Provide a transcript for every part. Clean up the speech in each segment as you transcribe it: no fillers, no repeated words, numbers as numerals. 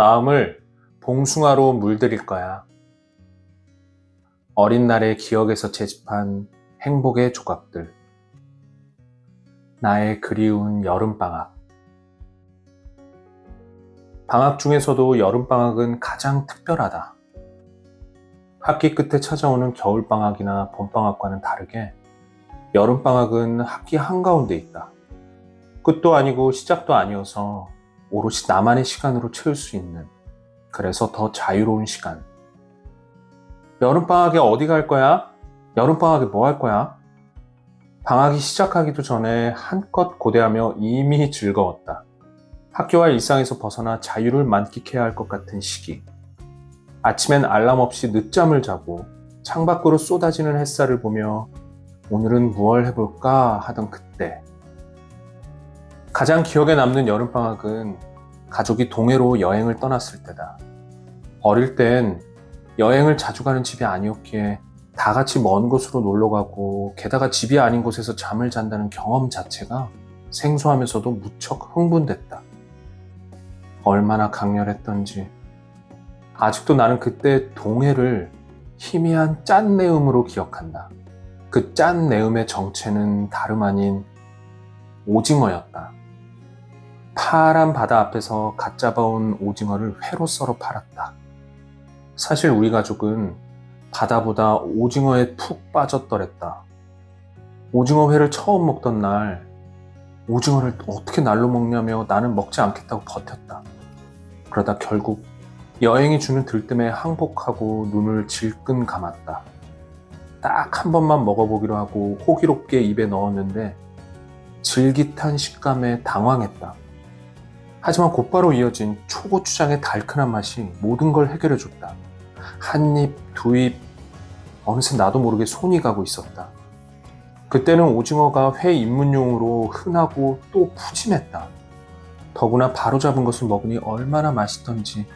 마음을 봉숭아로 물들일 거야. 어린 날의 기억에서 채집한 행복의 조각들. 나의 그리운 여름방학. 방학 중에서도 여름방학은 가장 특별하다. 학기 끝에 찾아오는 겨울방학이나 봄방학과는 다르게 여름방학은 학기 한가운데 있다. 끝도 아니고 시작도 아니어서 오롯이 나만의 시간으로 채울 수 있는, 그래서 더 자유로운 시간. 여름방학에 어디 갈 거야? 여름방학에 뭐 할 거야? 방학이 시작하기도 전에 한껏 고대하며 이미 즐거웠다. 학교와 일상에서 벗어나 자유를 만끽해야 할 것 같은 시기. 아침엔 알람 없이 늦잠을 자고 창밖으로 쏟아지는 햇살을 보며 오늘은 무얼 해볼까 하던 그때. 가장 기억에 남는 여름방학은 가족이 동해로 여행을 떠났을 때다. 어릴 땐 여행을 자주 가는 집이 아니었기에 다 같이 먼 곳으로 놀러 가고, 게다가 집이 아닌 곳에서 잠을 잔다는 경험 자체가 생소하면서도 무척 흥분됐다. 얼마나 강렬했던지. 아직도 나는 그때 동해를 희미한 짠내음으로 기억한다. 그 짠내음의 정체는 다름 아닌 오징어였다. 파란 바다 앞에서 갓 잡아온 오징어를 회로 썰어 팔았다. 사실 우리 가족은 바다보다 오징어에 푹 빠졌더랬다. 오징어 회를 처음 먹던 날 오징어를 어떻게 날로 먹냐며 나는 먹지 않겠다고 버텼다. 그러다 결국 여행이 주는 들뜸에 항복하고 눈을 질끈 감았다. 딱 한 번만 먹어보기로 하고 호기롭게 입에 넣었는데 질깃한 식감에 당황했다. 하지만 곧바로 이어진 초고추장의 달큰한 맛이 모든 걸 해결해줬다. 한 입, 두 입, 어느새 나도 모르게 손이 가고 있었다. 그때는 오징어가 회 입문용으로 흔하고 또 푸짐했다. 더구나 바로 잡은 것을 먹으니 얼마나 맛있던지.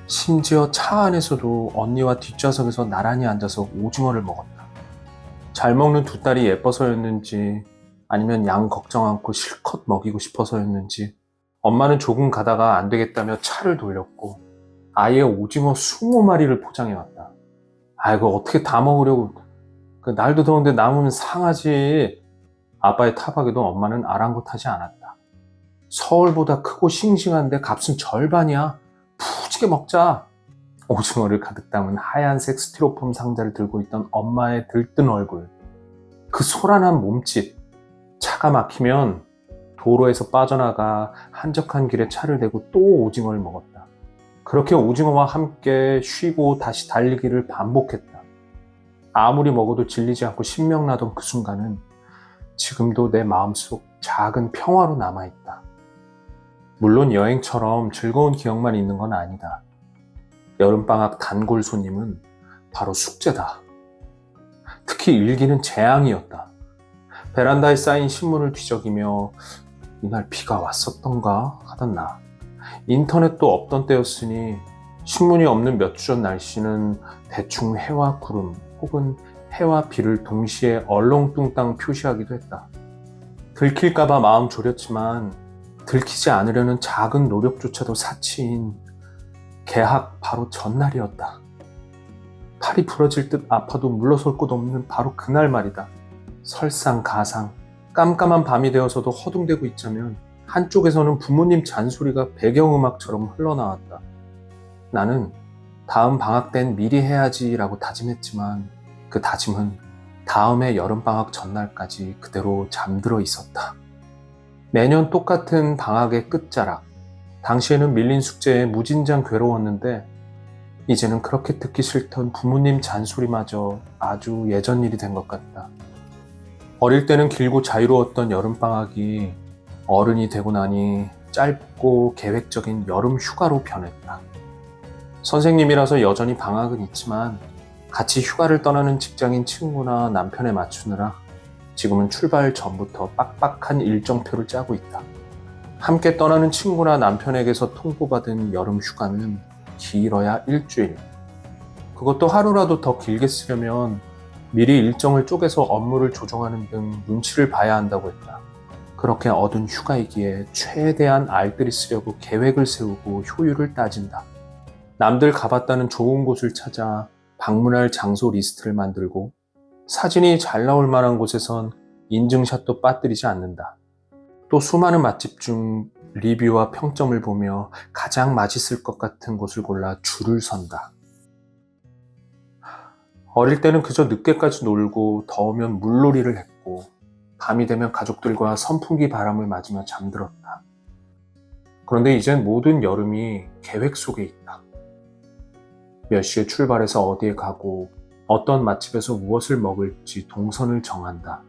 심지어 차 안에서도 언니와 뒷좌석에서 나란히 앉아서 오징어를 먹었다. 잘 먹는 두 딸이 예뻐서였는지 아니면 양 걱정 않고 실컷 먹이고 싶어서였는지 엄마는 조금 가다가 안 되겠다며 차를 돌렸고 아예 오징어 20마리를 포장해왔다. 아이고 어떻게 다 먹으려고. 날도 더운데 남으면 상하지. 아빠의 타박에도 엄마는 아랑곳하지 않았다. 서울보다 크고 싱싱한데 값은 절반이야. 푸지게 먹자. 오징어를 가득 담은 하얀색 스티로폼 상자를 들고 있던 엄마의 들뜬 얼굴. 그 소란한 몸짓. 차가 막히면 도로에서 빠져나가 한적한 길에 차를 대고 또 오징어를 먹었다. 그렇게 오징어와 함께 쉬고 다시 달리기를 반복했다. 아무리 먹어도 질리지 않고 신명나던 그 순간은 지금도 내 마음속 작은 평화로 남아있다. 물론 여행처럼 즐거운 기억만 있는 건 아니다. 여름방학 단골 손님은 바로 숙제다. 특히 일기는 재앙이었다. 베란다에 쌓인 신문을 뒤적이며 이날 비가 왔었던가 하던 나. 인터넷도 없던 때였으니 신문이 없는 몇 주 전 날씨는 대충 해와 구름 혹은 해와 비를 동시에 얼렁뚱땅 표시하기도 했다. 들킬까봐 마음 졸였지만 들키지 않으려는 작은 노력조차도 사치인 개학 바로 전날이었다. 팔이 부러질 듯 아파도 물러설 곳 없는 바로 그날 말이다. 설상가상, 깜깜한 밤이 되어서도 허둥대고 있자면 한쪽에서는 부모님 잔소리가 배경음악처럼 흘러나왔다. 나는 다음 방학 땐 미리 해야지 라고 다짐했지만 그 다짐은 다음해 여름방학 전날까지 그대로 잠들어 있었다. 매년 똑같은 방학의 끝자락. 당시에는 밀린 숙제에 무진장 괴로웠는데 이제는 그렇게 듣기 싫던 부모님 잔소리마저 아주 예전 일이 된 것 같다. 어릴 때는 길고 자유로웠던 여름방학이 어른이 되고 나니 짧고 계획적인 여름 휴가로 변했다. 선생님이라서 여전히 방학은 있지만 같이 휴가를 떠나는 직장인 친구나 남편에 맞추느라 지금은 출발 전부터 빡빡한 일정표를 짜고 있다. 함께 떠나는 친구나 남편에게서 통보받은 여름 휴가는 길어야 일주일. 그것도 하루라도 더 길게 쓰려면 미리 일정을 쪼개서 업무를 조정하는 등 눈치를 봐야 한다고 했다. 그렇게 얻은 휴가이기에 최대한 알뜰히 쓰려고 계획을 세우고 효율을 따진다. 남들 가봤다는 좋은 곳을 찾아 방문할 장소 리스트를 만들고 사진이 잘 나올 만한 곳에선 인증샷도 빠뜨리지 않는다. 또 수많은 맛집 중 리뷰와 평점을 보며 가장 맛있을 것 같은 곳을 골라 줄을 선다. 어릴 때는 그저 늦게까지 놀고 더우면 물놀이를 했고 밤이 되면 가족들과 선풍기 바람을 맞으며 잠들었다. 그런데 이젠 모든 여름이 계획 속에 있다. 몇 시에 출발해서 어디에 가고 어떤 맛집에서 무엇을 먹을지 동선을 정한다.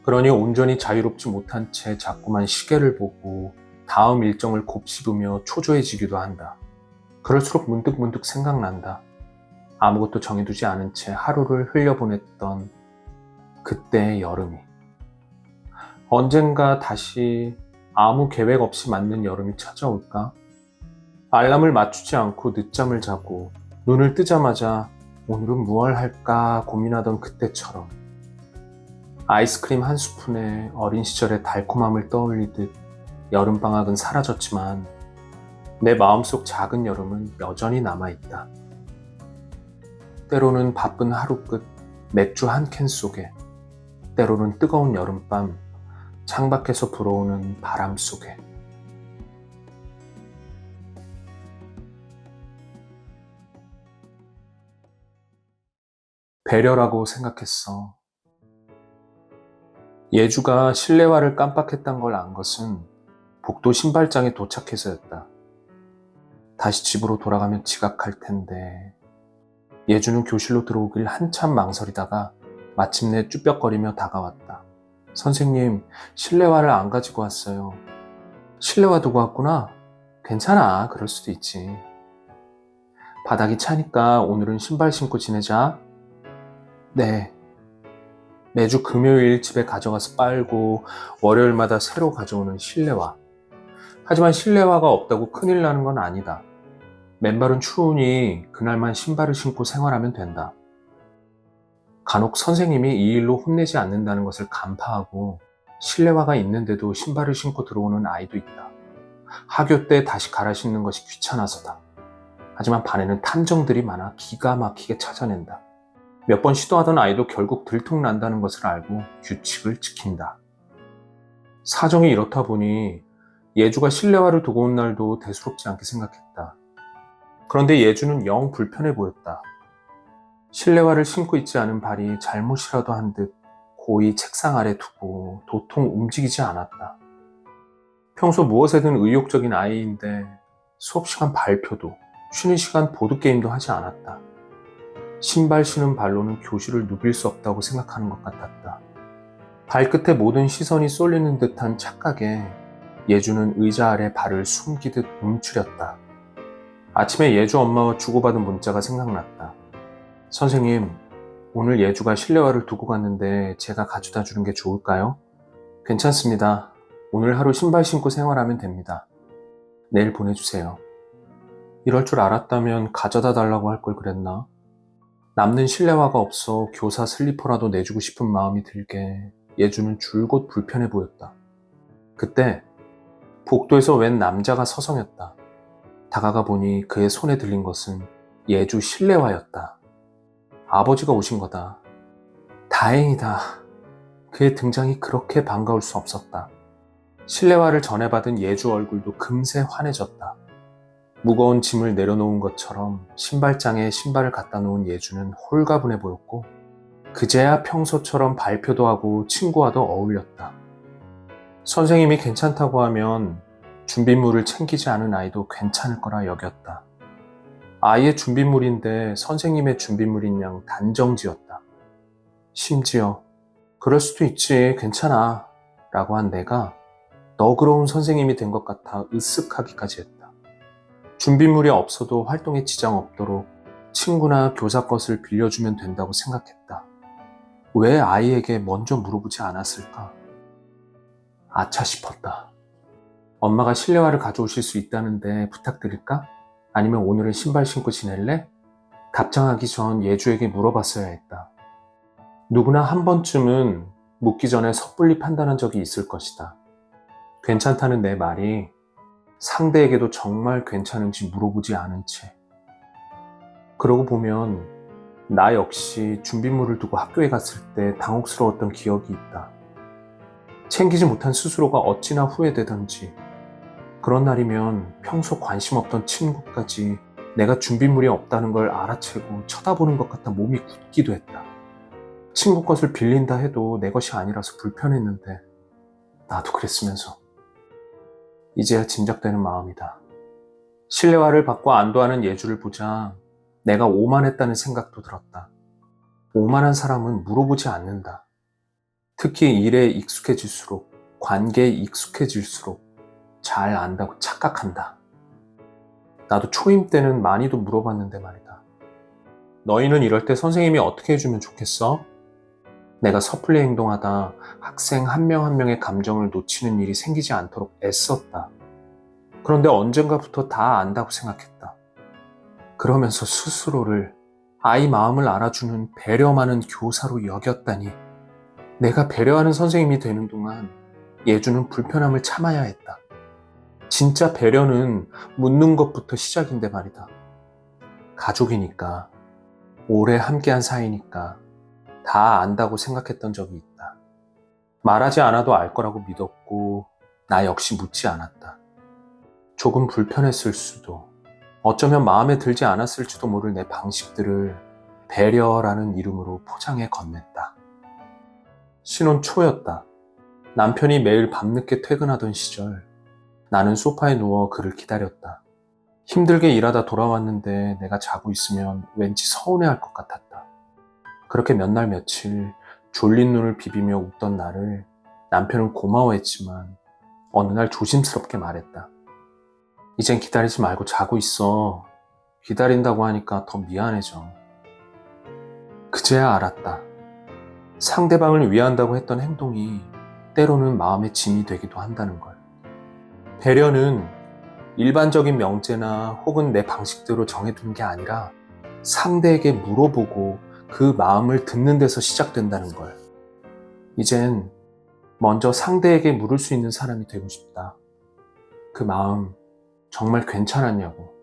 그러니 온전히 자유롭지 못한 채 자꾸만 시계를 보고 다음 일정을 곱씹으며 초조해지기도 한다. 그럴수록 문득문득 생각난다. 아무것도 정해두지 않은 채 하루를 흘려보냈던 그때의 여름이. 언젠가 다시 아무 계획 없이 맞는 여름이 찾아올까? 알람을 맞추지 않고 늦잠을 자고 눈을 뜨자마자 오늘은 무얼 할까 고민하던 그때처럼 아이스크림 한 스푼에 어린 시절의 달콤함을 떠올리듯 여름방학은 사라졌지만 내 마음속 작은 여름은 여전히 남아있다. 때로는 바쁜 하루 끝 맥주 한 캔 속에, 때로는 뜨거운 여름밤 창밖에서 불어오는 바람 속에. 배려라고 생각했어. 예주가 실내화를 깜빡했단 걸 안 것은 복도 신발장에 도착해서였다. 다시 집으로 돌아가면 지각할 텐데. 예주는 교실로 들어오길 한참 망설이다가 마침내 쭈뼛거리며 다가왔다. 선생님, 실내화를 안 가지고 왔어요. 실내화 두고 왔구나? 괜찮아, 그럴 수도 있지. 바닥이 차니까 오늘은 신발 신고 지내자. 네. 매주 금요일 집에 가져가서 빨고 월요일마다 새로 가져오는 실내화. 하지만 실내화가 없다고 큰일 나는 건 아니다. 맨발은 추우니 그날만 신발을 신고 생활하면 된다. 간혹 선생님이 이 일로 혼내지 않는다는 것을 간파하고 실내화가 있는데도 신발을 신고 들어오는 아이도 있다. 하교 때 다시 갈아 신는 것이 귀찮아서다. 하지만 반에는 탐정들이 많아 기가 막히게 찾아낸다. 몇 번 시도하던 아이도 결국 들통난다는 것을 알고 규칙을 지킨다. 사정이 이렇다 보니 예주가 실내화를 두고 온 날도 대수롭지 않게 생각했다. 그런데 예주는 영 불편해 보였다. 실내화를 신고 있지 않은 발이 잘못이라도 한 듯 고이 책상 아래 두고 도통 움직이지 않았다. 평소 무엇에든 의욕적인 아이인데 수업시간 발표도 쉬는 시간 보드게임도 하지 않았다. 신발 신은 발로는 교실을 누빌 수 없다고 생각하는 것 같았다. 발끝에 모든 시선이 쏠리는 듯한 착각에 예주는 의자 아래 발을 숨기듯 움츠렸다. 아침에 예주 엄마와 주고받은 문자가 생각났다. 선생님, 오늘 예주가 실내화를 두고 갔는데 제가 가져다 주는 게 좋을까요? 괜찮습니다. 오늘 하루 신발 신고 생활하면 됩니다. 내일 보내주세요. 이럴 줄 알았다면 가져다 달라고 할 걸 그랬나? 남는 실내화가 없어 교사 슬리퍼라도 내주고 싶은 마음이 들게 예주는 줄곧 불편해 보였다. 그때 복도에서 웬 남자가 서성였다. 다가가 보니 그의 손에 들린 것은 예주 실내화였다. 아버지가 오신 거다. 다행이다. 그의 등장이 그렇게 반가울 수 없었다. 실내화를 전해받은 예주 얼굴도 금세 환해졌다. 무거운 짐을 내려놓은 것처럼 신발장에 신발을 갖다 놓은 예주는 홀가분해 보였고 그제야 평소처럼 발표도 하고 친구와도 어울렸다. 선생님이 괜찮다고 하면 준비물을 챙기지 않은 아이도 괜찮을 거라 여겼다. 아이의 준비물인데 선생님의 준비물인 양 단정지었다. 심지어 그럴 수도 있지, 괜찮아 라고 한 내가 너그러운 선생님이 된 것 같아 으쓱하기까지 했다. 준비물이 없어도 활동에 지장 없도록 친구나 교사 것을 빌려주면 된다고 생각했다. 왜 아이에게 먼저 물어보지 않았을까? 아차 싶었다. 엄마가 실내화를 가져오실 수 있다는데 부탁드릴까? 아니면 오늘은 신발 신고 지낼래? 답장하기 전 예주에게 물어봤어야 했다. 누구나 한 번쯤은 묻기 전에 섣불리 판단한 적이 있을 것이다. 괜찮다는 내 말이 상대에게도 정말 괜찮은지 물어보지 않은 채. 그러고 보면 나 역시 준비물을 두고 학교에 갔을 때 당혹스러웠던 기억이 있다. 챙기지 못한 스스로가 어찌나 후회되던지, 그런 날이면 평소 관심 없던 친구까지 내가 준비물이 없다는 걸 알아채고 쳐다보는 것 같아 몸이 굳기도 했다. 친구 것을 빌린다 해도 내 것이 아니라서 불편했는데 나도 그랬으면서. 이제야 짐작되는 마음이다. 실내화를 받고 안도하는 예주를 보자 내가 오만했다는 생각도 들었다. 오만한 사람은 물어보지 않는다. 특히 일에 익숙해질수록, 관계에 익숙해질수록 잘 안다고 착각한다. 나도 초임 때는 많이도 물어봤는데 말이다. 너희는 이럴 때 선생님이 어떻게 해주면 좋겠어? 내가 섣불리 행동하다 학생 한 명 한 명의 감정을 놓치는 일이 생기지 않도록 애썼다. 그런데 언젠가부터 다 안다고 생각했다. 그러면서 스스로를 아이 마음을 알아주는 배려 많은 교사로 여겼다니. 내가 배려하는 선생님이 되는 동안 예주는 불편함을 참아야 했다. 진짜 배려는 묻는 것부터 시작인데 말이다. 가족이니까, 오래 함께한 사이니까 다 안다고 생각했던 적이 있다. 말하지 않아도 알 거라고 믿었고 나 역시 묻지 않았다. 조금 불편했을 수도, 어쩌면 마음에 들지 않았을지도 모를 내 방식들을 배려라는 이름으로 포장해 건넸다. 신혼 초였다. 남편이 매일 밤늦게 퇴근하던 시절 나는 소파에 누워 그를 기다렸다. 힘들게 일하다 돌아왔는데 내가 자고 있으면 왠지 서운해할 것 같았다. 그렇게 몇 날 며칠 졸린 눈을 비비며 웃던 나를 남편은 고마워했지만 어느 날 조심스럽게 말했다. 이젠 기다리지 말고 자고 있어. 기다린다고 하니까 더 미안해져. 그제야 알았다. 상대방을 위한다고 했던 행동이 때로는 마음의 짐이 되기도 한다는 걸. 배려는 일반적인 명제나 혹은 내 방식대로 정해둔 게 아니라 상대에게 물어보고 그 마음을 듣는 데서 시작된다는 걸. 이젠 먼저 상대에게 물을 수 있는 사람이 되고 싶다. 그 마음 정말 괜찮았냐고.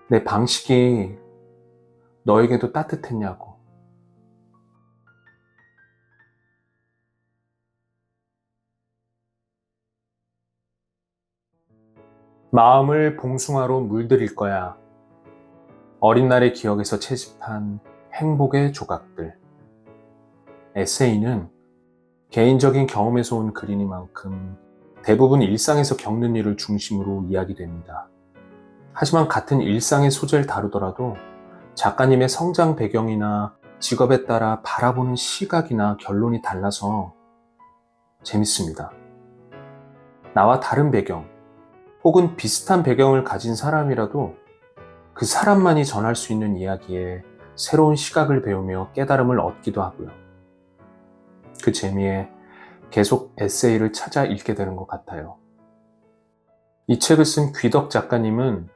내 방식이 너에게도 따뜻했냐고. 마음을 봉숭아로 물들일 거야. 어린 날의 기억에서 채집한 행복의 조각들. 에세이는 개인적인 경험에서 온 글이니만큼 대부분 일상에서 겪는 일을 중심으로 이야기됩니다. 하지만 같은 일상의 소재를 다루더라도 작가님의 성장 배경이나 직업에 따라 바라보는 시각이나 결론이 달라서 재밌습니다. 나와 다른 배경, 혹은 비슷한 배경을 가진 사람이라도 그 사람만이 전할 수 있는 이야기에 새로운 시각을 배우며 깨달음을 얻기도 하고요. 그 재미에 계속 에세이를 찾아 읽게 되는 것 같아요. 이 책을 쓴 귀덕 작가님은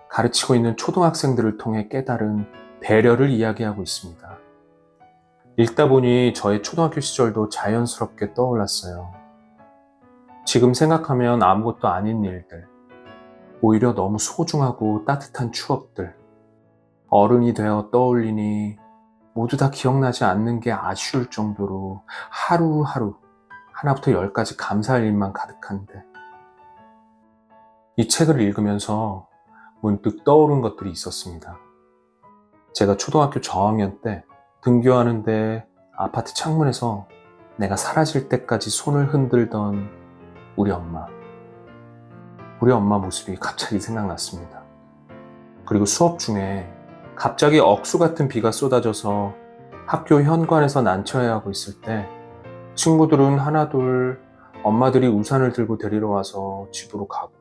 가르치고 있는 초등학생들을 통해 깨달은 배려를 이야기하고 있습니다. 읽다 보니 저의 초등학교 시절도 자연스럽게 떠올랐어요. 지금 생각하면 아무것도 아닌 일들, 오히려 너무 소중하고 따뜻한 추억들, 어른이 되어 떠올리니 모두 다 기억나지 않는 게 아쉬울 정도로 하루하루 하나부터 열까지 감사할 일만 가득한데, 이 책을 읽으면서 문득 떠오른 것들이 있었습니다. 제가 초등학교 저학년 때 등교하는데 아파트 창문에서 내가 사라질 때까지 손을 흔들던 우리 엄마 모습이 갑자기 생각났습니다. 그리고 수업 중에 갑자기 억수 같은 비가 쏟아져서 학교 현관에서 난처해하고 있을 때 친구들은 하나둘 엄마들이 우산을 들고 데리러 와서 집으로 가고,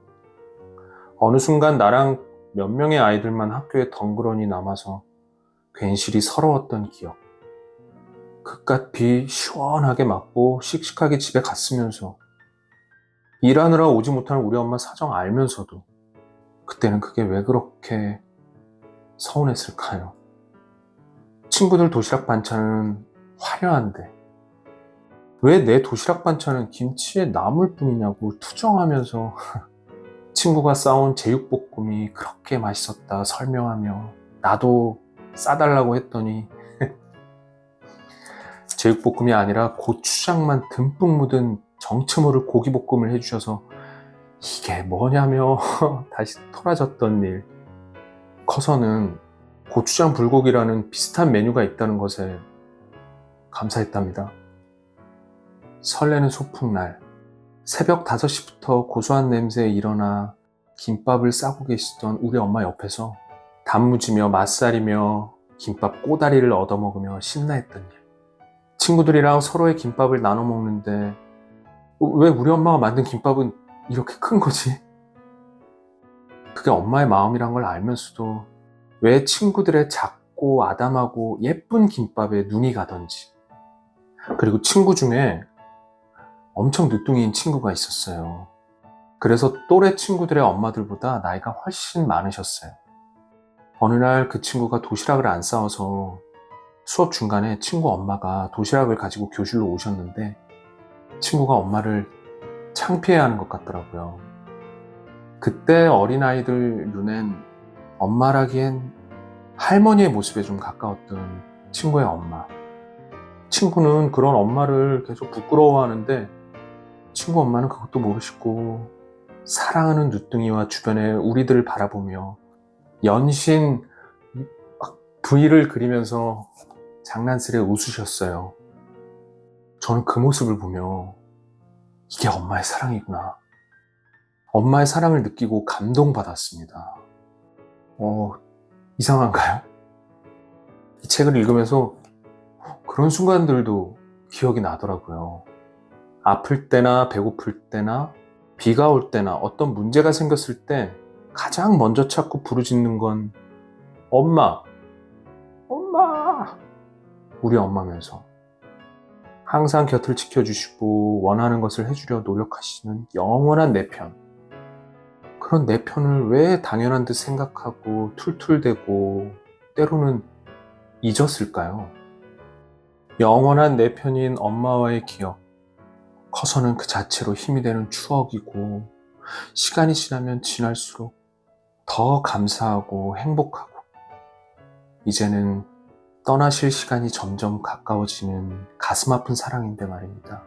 어느 순간 나랑 몇 명의 아이들만 학교에 덩그러니 남아서 괜시리 서러웠던 기억. 그깟 비 시원하게 맞고 씩씩하게 집에 갔으면서, 일하느라 오지 못하는 우리 엄마 사정 알면서도 그때는 그게 왜 그렇게 서운했을까요? 친구들 도시락 반찬은 화려한데 왜 내 도시락 반찬은 김치에 나물뿐이냐고 투정하면서 친구가 싸온 제육볶음이 그렇게 맛있었다 설명하며 나도 싸달라고 했더니 제육볶음이 아니라 고추장만 듬뿍 묻은 정체 모를 고기볶음을 해주셔서 이게 뭐냐며 다시 토라졌던 일. 커서는 고추장 불고기라는 비슷한 메뉴가 있다는 것에 감사했답니다. 설레는 소풍날, 새벽 5시부터 고소한 냄새에 일어나 김밥을 싸고 계시던 우리 엄마 옆에서 단무지며 맛살이며 김밥 꼬다리를 얻어먹으며 신나했던 일. 친구들이랑 서로의 김밥을 나눠 먹는데 왜 우리 엄마가 만든 김밥은 이렇게 큰 거지? 그게 엄마의 마음이란 걸 알면서도 왜 친구들의 작고 아담하고 예쁜 김밥에 눈이 가던지. 그리고 친구 중에 엄청 늦둥이인 친구가 있었어요. 그래서 또래 친구들의 엄마들보다 나이가 훨씬 많으셨어요. 어느 날 그 친구가 도시락을 안 싸워서 수업 중간에 친구 엄마가 도시락을 가지고 교실로 오셨는데 친구가 엄마를 창피해하는 것 같더라고요. 그때 어린아이들 눈엔 엄마라기엔 할머니의 모습에 좀 가까웠던 친구의 엄마. 친구는 그런 엄마를 계속 부끄러워하는데 친구 엄마는 그것도 모르시고 사랑하는 누뚱이와 주변의 우리들을 바라보며 연신 V를 그리면서 장난스레 웃으셨어요. 저는 그 모습을 보며 이게 엄마의 사랑이구나. 엄마의 사랑을 느끼고 감동받았습니다. 이상한가요? 이 책을 읽으면서 그런 순간들도 기억이 나더라고요. 아플 때나 배고플 때나 비가 올 때나 어떤 문제가 생겼을 때 가장 먼저 찾고 부르짖는 건 엄마, 엄마, 우리 엄마면서 항상 곁을 지켜주시고 원하는 것을 해주려 노력하시는 영원한 내 편. 그런 내 편을 왜 당연한 듯 생각하고 툴툴대고 때로는 잊었을까요? 영원한 내 편인 엄마와의 기억. 커서는 그 자체로 힘이 되는 추억이고 시간이 지나면 지날수록 더 감사하고 행복하고 이제는 떠나실 시간이 점점 가까워지는 가슴 아픈 사랑인데 말입니다.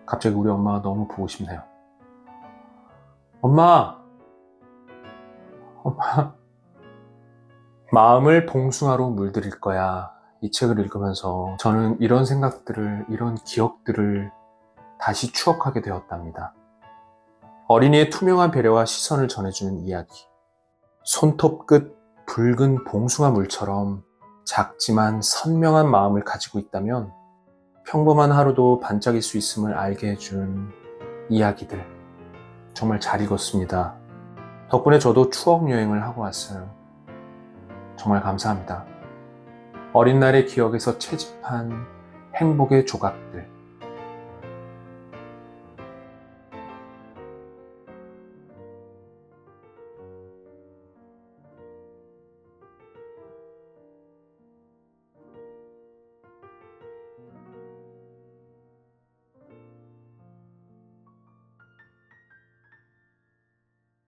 갑자기 우리 엄마가 너무 보고 싶네요. 엄마! 엄마! 마음을 봉숭아로 물들일 거야. 이 책을 읽으면서 저는 이런 생각들을, 이런 기억들을 다시 추억하게 되었답니다. 어린이의 투명한 배려와 시선을 전해주는 이야기. 손톱 끝 붉은 봉숭아 물처럼 작지만 선명한 마음을 가지고 있다면 평범한 하루도 반짝일 수 있음을 알게 해준 이야기들. 정말 잘 읽었습니다. 덕분에 저도 추억 여행을 하고 왔어요. 정말 감사합니다. 어린 날의 기억에서 채집한 행복의 조각들.